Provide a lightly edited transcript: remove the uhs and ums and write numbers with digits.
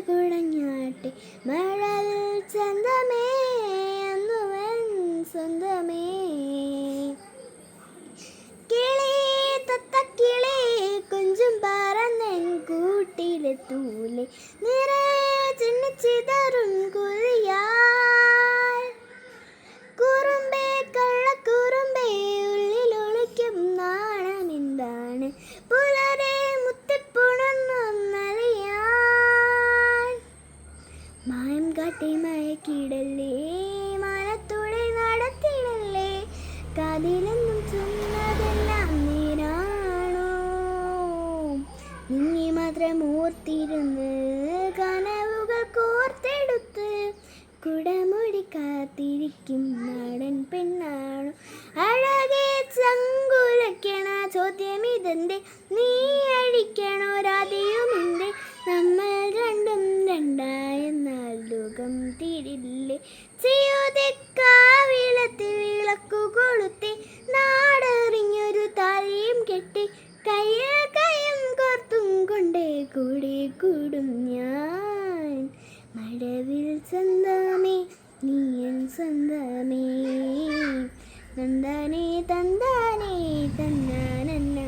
കുടഞ്ഞാട്ടെ മഴൽ ചന്തമേ അന്നുവൻ സ്വന്തമേ. കിളി തത്തക്കിളി കുഞ്ചും പറന്നൻ കൂട്ടിലെത്തൂലെ നിറയെ ചിന്നിച്ചിതറും കുഴിയാൽ. കുറുമ്പേ കള്ളക്കുറുമ്പേ ഉള്ളിലൊളിക്കും നാണമെന്താണ് പുലരെ മുത്തിപ്പുണർന്നറിയാൻ. മായം കാട്ടി മയക്കിടല്ലേ മാനത്തോടെ നടത്തിടല്ലേ കാതിലെന്നും ചൊന്നതെല്ലാം നേരാണോ. നിന്നെ മാത്രം ഓർത്തിരുന്ന് കനവുകൾ കോർത്തെടുത്ത് കുടമുടി കാത്തിരിക്കും നാടൻ പെണ്ണാണോ. അഴകെ ചങ്കുലയ്ക്കണ ചോദ്യം ഇതെന്റെ നീ അഴിക്കണോ രാധയുമെന്റെ നമ്മൾ രണ്ടും രണ്ടായെന്നാൽ ലോകം തീരില്ലേ. ചെയ്യാതെക്കാവിളത്തിൽ വിളക്കു കൊളുത്തി നാടറിഞ്ഞൊരു താലിയും കെട്ടി കയ്യിൽ കയ്യും കോർത്തും കൊണ്ടേ കൂടെ കൂടും ഞാൻ. മഴവിൽ സ്വന്തമേ നീയൻ സ്വന്തമേ തന്താനേ തന്താനേ തന്നാനന്നാ.